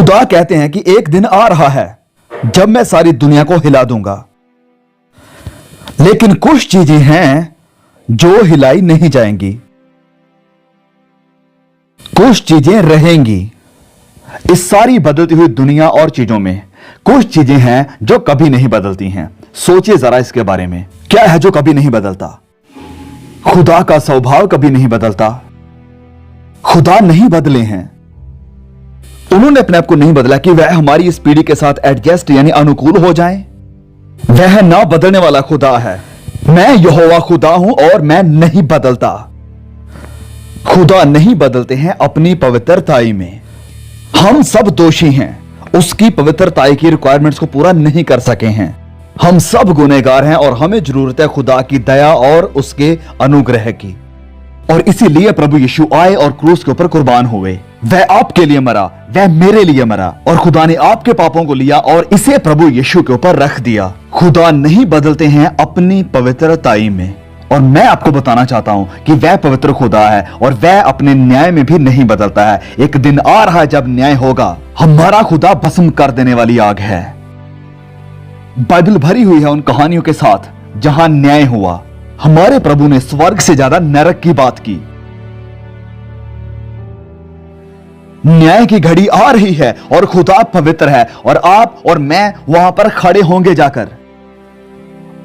खुदा कहते हैं कि एक दिन आ रहा है जब मैं सारी दुनिया को हिला दूंगा, लेकिन कुछ चीजें हैं जो हिलाई नहीं जाएंगी, कुछ चीजें रहेंगी। इस सारी बदलती हुई दुनिया और चीजों में कुछ चीजें हैं जो कभी नहीं बदलती हैं। सोचिए जरा इसके बारे में, क्या है जो कभी नहीं बदलता? खुदा का स्वभाव कभी नहीं बदलता। खुदा नहीं बदले हैं, उन्होंने अपने आप को नहीं बदला कि वह हमारी इस पीढ़ी के साथ एडजस्ट यानी अनुकूल हो जाएं। वह ना बदलने वाला खुदा है। मैं यहोवा खुदा हूं और मैं नहीं बदलता। खुदा नहीं बदलते हैं अपनी पवित्रताई में। हम सब दोषी हैं, उसकी पवित्रताई की रिक्वायरमेंट्स को पूरा नहीं कर सके हैं। हम सब गुनहगार हैं और हमें जरूरत है खुदा की दया और उसके अनुग्रह की। और इसीलिए प्रभु यीशु आए और क्रूस के ऊपर कुर्बान हुए। वह आपके लिए मरा, वह मेरे लिए मरा, और खुदा ने आपके पापों को लिया और इसे प्रभु यीशु के ऊपर रख दिया। खुदा नहीं बदलते हैं अपनी पवित्रताई में। और मैं आपको बताना चाहता हूं कि वह पवित्र खुदा है और वह अपने न्याय में भी नहीं बदलता है। एक दिन आ रहा है जब न्याय होगा। हमारा खुदा भस्म कर देने वाली आग है। बाइबल भरी हुई है उन कहानियों के साथ जहां न्याय हुआ। हमारे प्रभु ने स्वर्ग से ज्यादा नरक की बात की। न्याय की घड़ी आ रही है और खुदा पवित्र है और आप और मैं वहां पर खड़े होंगे जाकर।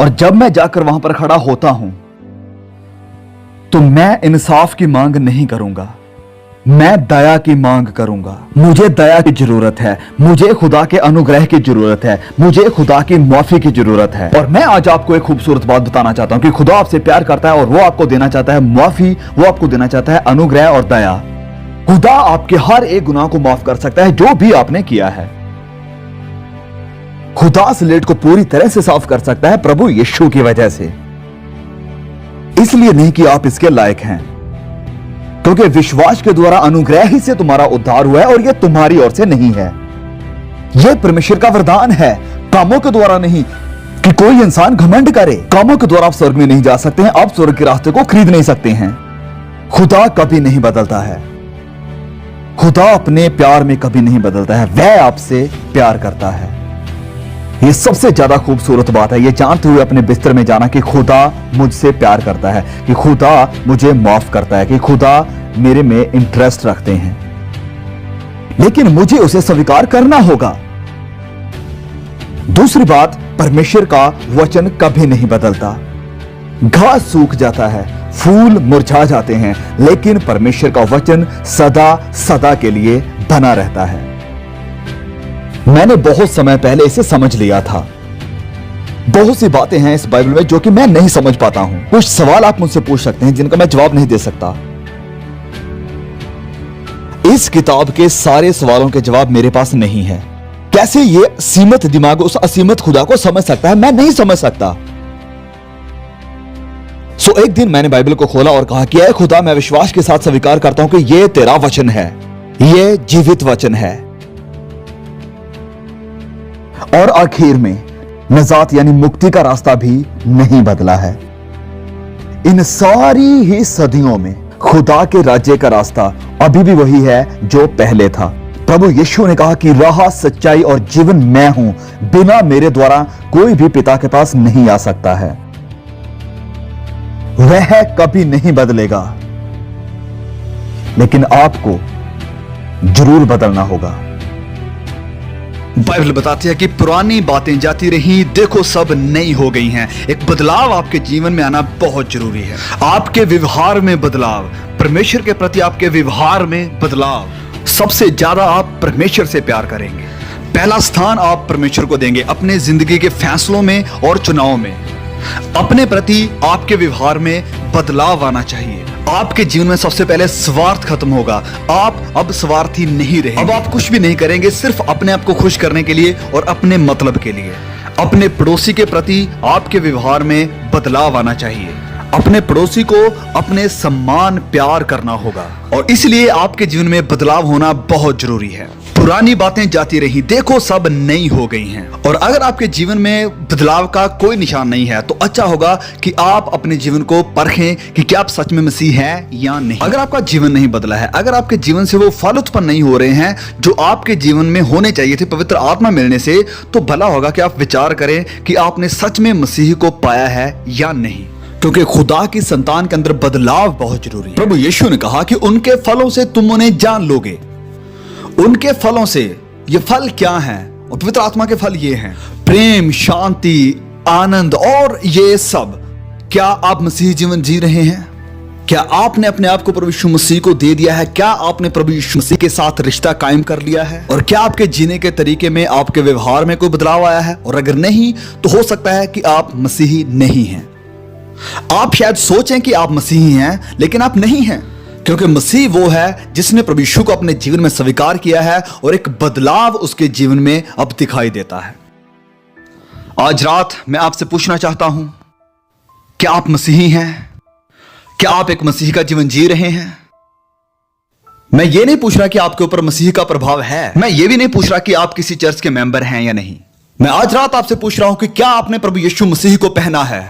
और जब मैं जाकर वहां पर खड़ा होता हूं तो मैं इंसाफ की मांग नहीं करूंगा, मैं दया की मांग करूंगा। मुझे दया की जरूरत है, मुझे खुदा के अनुग्रह की जरूरत है, मुझे खुदा की माफी की जरूरत है। और मैं आज आपको एक खूबसूरत बात बताना चाहता हूं कि खुदा आपसे प्यार करता है और वो आपको देना चाहता है माफी, वो आपको देना चाहता है अनुग्रह और दया। खुदा आपके हर एक गुनाह को माफ कर सकता है जो भी आपने किया है। खुदा स्लेट को पूरी तरह से साफ कर सकता है प्रभु यीशु की वजह से। इसलिए नहीं कि आप इसके लायक हैं, क्योंकि विश्वास के द्वारा अनुग्रह ही से तुम्हारा उद्धार हुआ है और यह तुम्हारी ओर से नहीं है। यह परमेश्वर का वरदान है, कामों के द्वारा नहीं कि कोई इंसान घमंड करे। कामों के द्वारा आप स्वर्ग में नहीं जा सकते हैं, आप स्वर्ग के रास्ते को खरीद नहीं सकते हैं। खुदा कभी नहीं बदलता है। खुदा अपने प्यार में कभी नहीं बदलता है। वह आपसे प्यार करता है। यह सबसे ज्यादा खूबसूरत बात है, यह जानते हुए अपने बिस्तर में जाना कि खुदा मुझसे प्यार करता है, कि खुदा मुझे माफ करता है, कि खुदा मेरे में इंटरेस्ट रखते हैं। लेकिन मुझे उसे स्वीकार करना होगा। दूसरी बात, परमेश्वर का वचन कभी नहीं बदलता। घास सूख जाता है, फूल मुरझा जाते हैं, लेकिन परमेश्वर का वचन सदा सदा के लिए बना रहता है। मैंने बहुत समय पहले इसे समझ लिया था। बहुत सी बातें हैं इस बाइबल में जो कि मैं नहीं समझ पाता हूं। कुछ सवाल आप मुझसे पूछ सकते हैं जिनका मैं जवाब नहीं दे सकता। इस किताब के सारे सवालों के जवाब मेरे पास नहीं है। कैसे ये सीमित दिमाग उस असीमित खुदा को समझ सकता है, मैं नहीं समझ सकता। सो एक दिन मैंने बाइबल को खोला और कहा कि ऐ खुदा, मैं विश्वास के साथ स्वीकार करता हूं कि यह तेरा वचन है, यह जीवित वचन है। और आखिर में नजात यानी मुक्ति का रास्ता भी नहीं बदला है। इन सारी ही सदियों में खुदा के राज्य का रास्ता अभी भी वही है जो पहले था। प्रभु यीशु ने कहा कि राह, सच्चाई और जीवन मैं हूं, बिना मेरे द्वारा कोई भी पिता के पास नहीं आ सकता है। वह कभी नहीं बदलेगा, लेकिन आपको जरूर बदलना होगा। बाइबल बताती है कि पुरानी बातें जाती रही, देखो सब नई हो गई हैं। एक बदलाव आपके जीवन में आना बहुत जरूरी है। आपके व्यवहार में बदलाव, परमेश्वर के प्रति आपके व्यवहार में बदलाव। सबसे ज्यादा आप परमेश्वर से प्यार करेंगे। पहला स्थान आप परमेश्वर को देंगे अपने जिंदगी के फैसलों में और चुनाव में। अपने प्रति आपके व्यवहार में बदलाव आना चाहिए। आपके जीवन में सबसे पहले स्वार्थ खत्म होगा। आप अब स्वार्थी नहीं रहे। अब आप कुछ भी नहीं करेंगे सिर्फ अपने आप को खुश करने के लिए और अपने मतलब के लिए। अपने पड़ोसी के प्रति आपके व्यवहार में बदलाव आना चाहिए। अपने पड़ोसी को अपने सम्मान प्यार करना होगा और इसलिए आपके जीवन में बदलाव होना बहुत जरूरी है। पुरानी बातें जाती रही, देखो सब नई हो गई हैं। और अगर आपके जीवन में बदलाव का कोई निशान नहीं है तो अच्छा होगा कि आप अपने जीवन को परखें कि क्या आप सच में मसीह हैं या नहीं। अगर आपका जीवन नहीं बदला है, अगर आपके जीवन से वो फल उत्पन्न नहीं हो रहे हैं जो आपके जीवन में होने चाहिए थे पवित्र आत्मा मिलने से, तो भला होगा कि आप विचार करें कि आपने सच में मसीह को पाया है या नहीं, क्योंकि खुदा की संतान के अंदर बदलाव बहुत जरूरी है। प्रभु यीशु ने कहा कि उनके फलों से तुम उन्हें जान लोगे। उनके फलों से, ये फल क्या हैं? और पवित्र आत्मा के फल ये हैं: प्रेम, शांति, आनंद और ये सब। क्या आप मसीह जीवन जी रहे हैं? क्या आपने अपने आप को प्रभु यीशु मसीह को दे दिया है? क्या आपने प्रभु यीशु मसीह के साथ रिश्ता कायम कर लिया है? और क्या आपके जीने के तरीके में, आपके व्यवहार में कोई बदलाव आया है? और अगर नहीं, तो हो सकता है कि आप मसीही नहीं हैं। आप शायद सोचें कि आप मसीही हैं, लेकिन आप नहीं हैं, क्योंकि मसीह वो है जिसने प्रभु यीशु को अपने जीवन में स्वीकार किया है और एक बदलाव उसके जीवन में अब दिखाई देता है। आज रात मैं आपसे पूछना चाहता हूं, क्या आप मसीही हैं? क्या आप एक मसीह का जीवन जी रहे हैं? मैं ये नहीं पूछ रहा कि आपके ऊपर मसीह का प्रभाव है। मैं ये भी नहीं पूछ रहा कि आप किसी चर्च के मेंबर हैं या नहीं। मैं आज रात आपसे पूछ रहा हूं कि क्या आपने प्रभु यीशु मसीह को पहना है?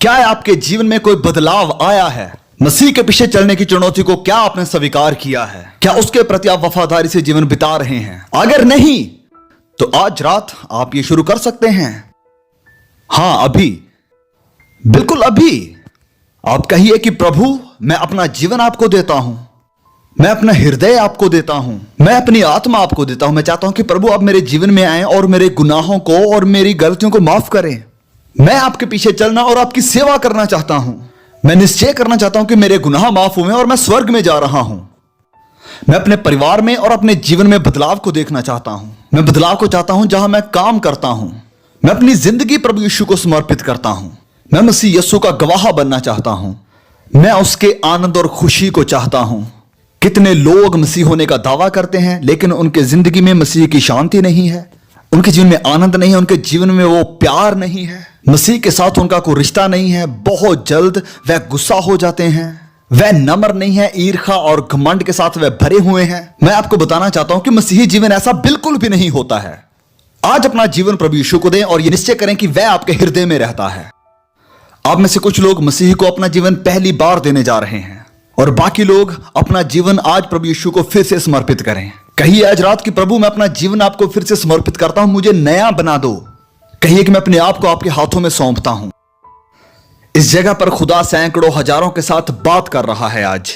क्या आपके जीवन में कोई बदलाव आया है? मसीह के पीछे चलने की चुनौती को क्या आपने स्वीकार किया है? क्या उसके प्रति आप वफादारी से जीवन बिता रहे हैं? अगर नहीं, तो आज रात आप ये शुरू कर सकते हैं। हां, अभी, बिल्कुल अभी आप कहिए कि प्रभु, मैं अपना जीवन आपको देता हूं, मैं अपना हृदय आपको देता हूं, मैं अपनी आत्मा आपको देता हूं। मैं चाहता हूं कि प्रभु आप मेरे जीवन में आए और मेरे गुनाहों को और मेरी गलतियों को माफ करें। मैं आपके पीछे चलना और आपकी सेवा करना चाहता हूं। मैं निश्चय करना चाहता हूं कि मेरे गुनाह माफ हुए और मैं स्वर्ग में जा रहा हूं। मैं अपने परिवार में और अपने जीवन में बदलाव को देखना चाहता हूं। मैं बदलाव को चाहता हूं जहां मैं काम करता हूं। मैं अपनी जिंदगी प्रभु यीशु को समर्पित करता हूं। मैं मसीह यीशु का गवाह बनना चाहता हूं। मैं उसके आनंद और खुशी को चाहता हूं। कितने लोग मसीह होने का दावा करते हैं, लेकिन उनके जिंदगी में मसीह की शांति नहीं है, उनके जीवन में आनंद नहीं है, उनके जीवन में वो प्यार नहीं है, मसीह के साथ उनका कोई रिश्ता नहीं है। बहुत जल्द वह गुस्सा हो जाते हैं, वह नम्र नहीं है, ईर्ष्या और घमंड के साथ वह भरे हुए हैं। मैं आपको बताना चाहता हूं कि मसीही जीवन ऐसा बिल्कुल भी नहीं होता है। आज अपना जीवन प्रभु यीशु को दें और यह निश्चय करें कि वह आपके हृदय में रहता है। आप में से कुछ लोग मसीह को अपना जीवन पहली बार देने जा रहे हैं और बाकी लोग अपना जीवन आज प्रभु यीशु को फिर से समर्पित करें। कहिए आज रात कि प्रभु, मैं अपना जीवन आपको फिर से समर्पित करता हूं, मुझे नया बना दो। कहिए कि मैं अपने आप को आपके हाथों में सौंपता हूं। इस जगह पर खुदा सैकड़ों हजारों के साथ बात कर रहा है। आज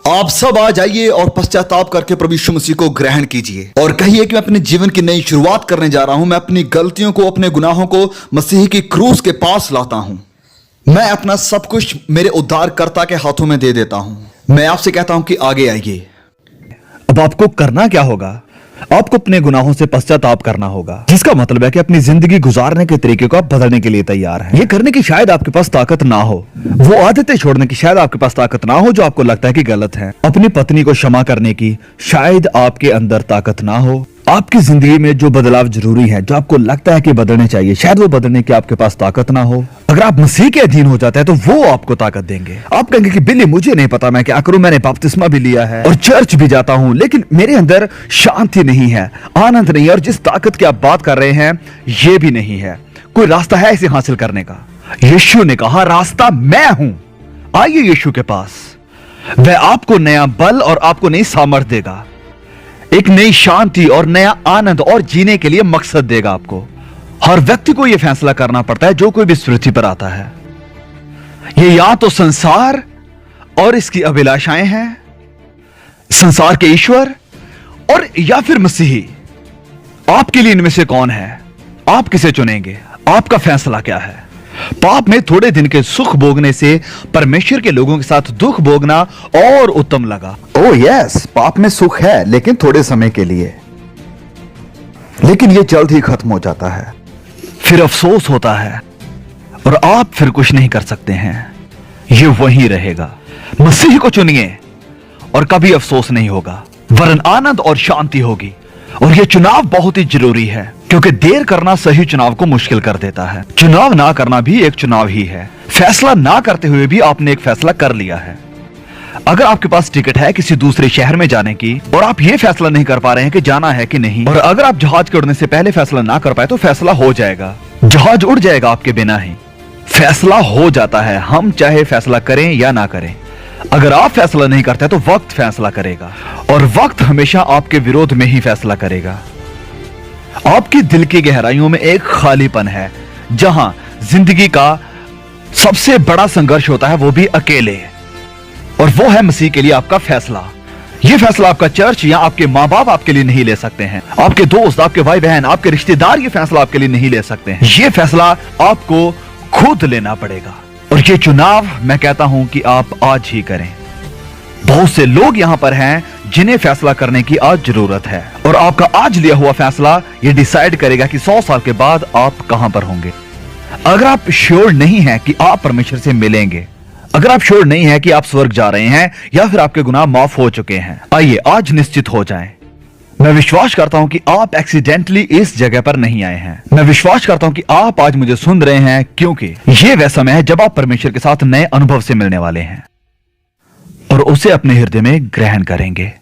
आप सब आ जाइए और पश्चाताप करके प्रभु यीशु मसीह को ग्रहण कीजिए और कहिए कि मैं अपने जीवन की नई शुरुआत करने जा रहा हूं। मैं अपनी गलतियों को, अपने गुनाहों को मसीह की क्रूस के पास लाता हूं। मैं अपना सब कुछ मेरे उद्धारकर्ता के हाथों में दे देता हूं। मैं आपसे कहता हूं कि आगे आइए। अब आपको करना क्या होगा? आपको अपने गुनाहों से पश्चाताप करना होगा, जिसका मतलब है कि अपनी जिंदगी गुजारने के तरीके को आप बदलने के लिए तैयार हैं। ये करने की शायद आपके पास ताकत ना हो, वो आदतें छोड़ने की शायद आपके पास ताकत ना हो जो आपको लगता है कि गलत है। अपनी पत्नी को क्षमा करने की शायद आपके अंदर ताकत ना हो। आपकी जिंदगी में जो बदलाव जरूरी है, जो आपको लगता है कि बदलने चाहिए, शायद वो बदलने की आपके पास ताकत ना हो। अगर आप मसीह के अधीन हो जाते हैं तो वो आपको ताकत देंगे। आप कहेंगे कि बिल्ली, मुझे नहीं पता मैं क्या करूं, मैंने बपतिस्मा भी लिया है और चर्च भी जाता हूं, लेकिन मेरे अंदर शांति नहीं है, आनंद नहीं है, और जिस ताकत की आप बात कर रहे हैं ये भी नहीं है। कोई रास्ता है इसे हासिल करने का? यीशु ने कहा, रास्ता मैं हूं, आइए यीशु के पास। वह आपको नया बल और आपको नई सामर्थ देगा, एक नई शांति और नया आनंद और जीने के लिए मकसद देगा आपको। हर व्यक्ति को यह फैसला करना पड़ता है जो कोई भी इस पृथ्वी पर आता है। ये या तो संसार और इसकी अभिलाषाएं हैं, संसार के ईश्वर, और या फिर मसीही। आपके लिए इनमें से कौन है? आप किसे चुनेंगे? आपका फैसला क्या है? पाप में थोड़े दिन के सुख भोगने से परमेश्वर के लोगों के साथ दुख भोगना और उत्तम लगा। ओह यस, पाप में सुख है लेकिन थोड़े समय के लिए, लेकिन यह जल्द ही खत्म हो जाता है। फिर अफसोस होता है और आप फिर कुछ नहीं कर सकते हैं, ये वहीं रहेगा। मसीह को चुनिए और कभी अफसोस नहीं होगा, वरन आनंद और शांति होगी। और यह चुनाव बहुत ही जरूरी है, क्योंकि देर करना सही चुनाव को मुश्किल कर देता है। चुनाव ना करना भी एक चुनाव ही है। फैसला ना करते हुए भी आपने एक फैसला कर लिया है। अगर आपके पास टिकट है किसी दूसरे शहर में जाने की और आप ये फैसला नहीं कर पा रहे हैं कि जाना है कि नहीं, और अगर आप जहाज के उड़ने से पहले फैसला ना कर पाए तो फैसला हो जाएगा, जहाज उड़ जाएगा आपके बिना ही। फैसला हो जाता है, हम चाहे फैसला करें या ना करें। अगर आप फैसला नहीं करते तो वक्त फैसला करेगा, और वक्त हमेशा आपके विरोध में ही फैसला करेगा। आपकी दिल की गहराइयों में एक खालीपन है, जहां जिंदगी का सबसे बड़ा संघर्ष होता है, वो भी अकेले, और वो है मसीह के लिए आपका फैसला। ये फैसला आपका चर्च या आपके माँ बाप आपके लिए नहीं ले सकते हैं, आपके दोस्त, आपके भाई बहन, आपके रिश्तेदार ये फैसला आपके लिए नहीं ले सकते हैं। ये फैसला आपको खुद लेना पड़ेगा, और ये चुनाव मैं कहता हूं कि आप आज ही करें। बहुत से लोग यहां पर हैं जिन्हें फैसला करने की आज जरूरत है, और आपका आज लिया हुआ फैसला ये डिसाइड करेगा कि 100 साल के बाद आप कहां पर होंगे। अगर आप श्योर नहीं है कि आप परमेश्वर से मिलेंगे, अगर आप श्योर नहीं है कि आप स्वर्ग जा रहे हैं या फिर आपके गुनाह माफ हो चुके हैं, आइए आज निश्चित हो जाएं। मैं विश्वास करता हूं कि आप एक्सीडेंटली इस जगह पर नहीं आए हैं। मैं विश्वास करता हूं कि आप आज मुझे सुन रहे हैं, क्योंकि यह वह समय है जब आप परमेश्वर के साथ नए अनुभव से मिलने वाले हैं और उसे अपने हृदय में ग्रहण करेंगे।